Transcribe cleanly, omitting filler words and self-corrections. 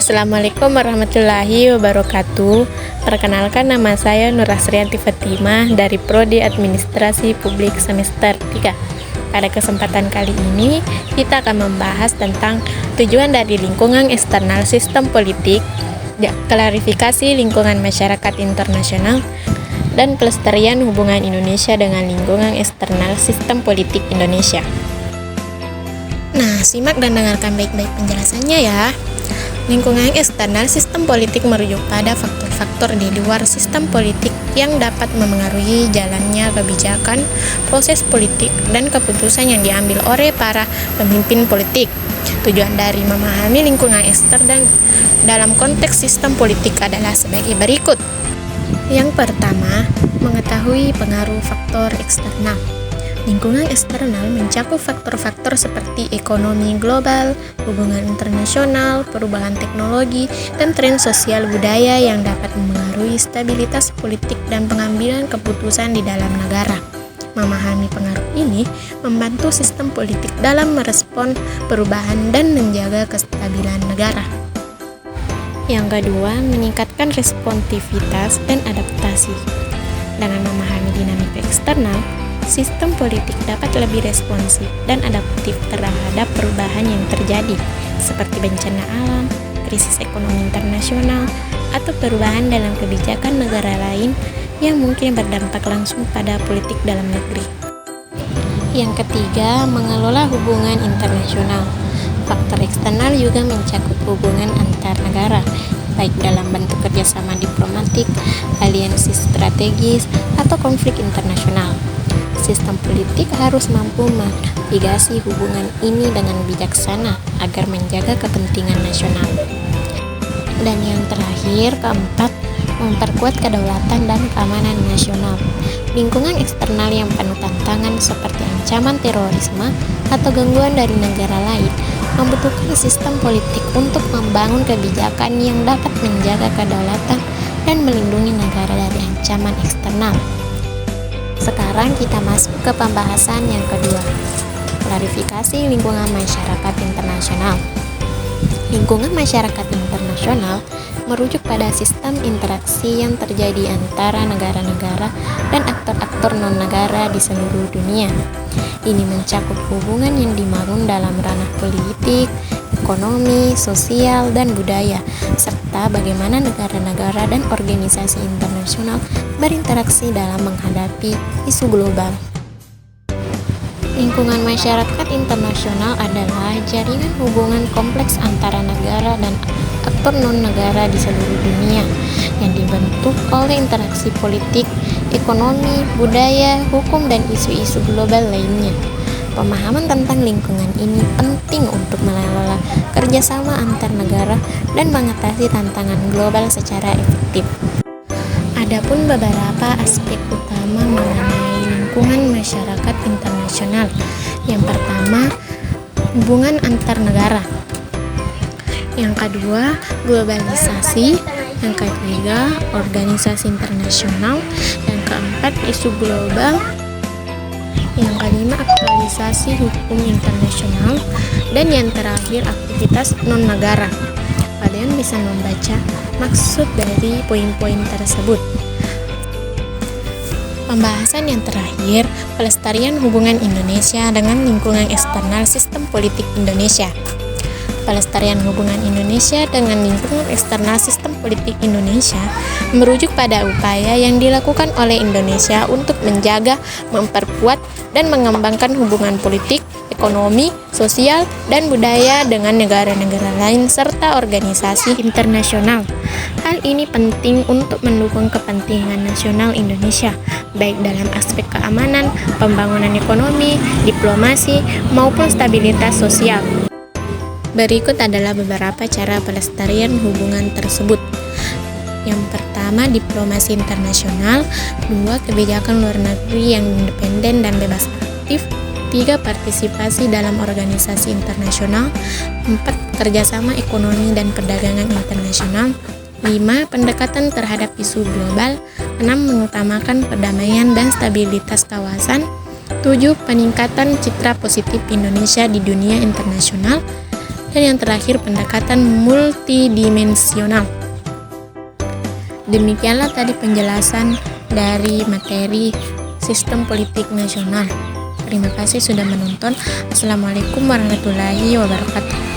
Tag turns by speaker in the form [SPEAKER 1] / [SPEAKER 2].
[SPEAKER 1] Assalamualaikum warahmatullahi wabarakatuh. Perkenalkan, nama saya Nur Asrianti Fatimah dari Prodi Administrasi Publik semester 3. Pada kesempatan kali ini, kita akan membahas tentang tujuan dari lingkungan eksternal sistem politik, klarifikasi lingkungan masyarakat internasional, dan pelestarian hubungan Indonesia dengan lingkungan eksternal sistem politik Indonesia. Nah, simak dan dengarkan baik-baik penjelasannya ya. Lingkungan eksternal sistem politik merujuk pada faktor-faktor di luar sistem politik yang dapat memengaruhi jalannya kebijakan, proses politik, dan keputusan yang diambil oleh para pemimpin politik. Tujuan dari memahami lingkungan eksternal dalam konteks sistem politik adalah sebagai berikut. Yang pertama, mengetahui pengaruh faktor eksternal. Lingkungan eksternal mencakup faktor-faktor seperti ekonomi global, hubungan internasional, perubahan teknologi, dan tren sosial budaya yang dapat memengaruhi stabilitas politik dan pengambilan keputusan di dalam negara. Memahami pengaruh ini membantu sistem politik dalam merespon perubahan dan menjaga kestabilan negara. Yang kedua, meningkatkan responsivitas dan adaptasi. Dengan memahami dinamika eksternal, sistem politik dapat lebih responsif dan adaptif terhadap perubahan yang terjadi, seperti bencana alam, krisis ekonomi internasional, atau perubahan dalam kebijakan negara lain yang mungkin berdampak langsung pada politik dalam negeri. Yang ketiga, mengelola hubungan internasional. Faktor eksternal juga mencakup hubungan antar negara, baik dalam bentuk kerjasama diplomatik, aliansi strategis, atau konflik internasional. Sistem politik harus mampu menavigasi hubungan ini dengan bijaksana agar menjaga kepentingan nasional. Dan yang terakhir, keempat, memperkuat kedaulatan dan keamanan nasional. Lingkungan eksternal yang penuh tantangan seperti ancaman terorisme atau gangguan dari negara lain membutuhkan sistem politik untuk membangun kebijakan yang dapat menjaga kedaulatan dan melindungi negara dari ancaman eksternal. Sekarang kita masuk ke pembahasan yang kedua, klarifikasi lingkungan masyarakat internasional. Lingkungan masyarakat internasional merujuk pada sistem interaksi yang terjadi antara negara-negara dan aktor-aktor non-negara di seluruh dunia. Ini mencakup hubungan yang dibangun dalam ranah politik, ekonomi, sosial, dan budaya, serta bagaimana negara-negara dan organisasi internasional berinteraksi dalam menghadapi isu global. Lingkungan masyarakat internasional adalah jaringan hubungan kompleks antara negara dan aktor non-negara di seluruh dunia yang dibentuk oleh interaksi politik, ekonomi, budaya, hukum, dan isu-isu global lainnya. Pemahaman tentang lingkungan ini penting untuk mengelola kerjasama antar negara dan mengatasi tantangan global secara efektif. Adapun beberapa aspek utama mengenai lingkungan masyarakat internasional. Yang pertama, hubungan antar negara. Yang kedua, globalisasi. Yang ketiga, organisasi internasional. Yang keempat, isu global. Yang kelima, aktualisasi hukum internasional. Dan yang terakhir, aktivitas non-negara. Kalian bisa membaca maksud dari poin-poin tersebut. Pembahasan yang terakhir, pelestarian hubungan Indonesia dengan lingkungan eksternal sistem politik Indonesia. Pelestarian hubungan Indonesia dengan lingkungan eksternal sistem politik Indonesia merujuk pada upaya yang dilakukan oleh Indonesia untuk menjaga, memperkuat, dan mengembangkan hubungan politik, ekonomi, sosial, dan budaya dengan negara-negara lain serta organisasi internasional. Hal ini penting untuk mendukung kepentingan nasional Indonesia, baik dalam aspek keamanan, pembangunan ekonomi, diplomasi, maupun stabilitas sosial. Berikut adalah beberapa cara pelestarian hubungan tersebut. Yang pertama, diplomasi internasional. 2, kebijakan luar negeri yang independen dan bebas aktif. 3, partisipasi dalam organisasi internasional. 4, kerjasama ekonomi dan perdagangan internasional. 5, pendekatan terhadap isu global. 6, mengutamakan perdamaian dan stabilitas kawasan. 7, peningkatan citra positif Indonesia di dunia internasional. dan yang terakhir pendekatan multidimensional. Demikianlah tadi penjelasan dari materi sistem politik nasional. Terima kasih sudah menonton. Assalamualaikum warahmatullahi wabarakatuh.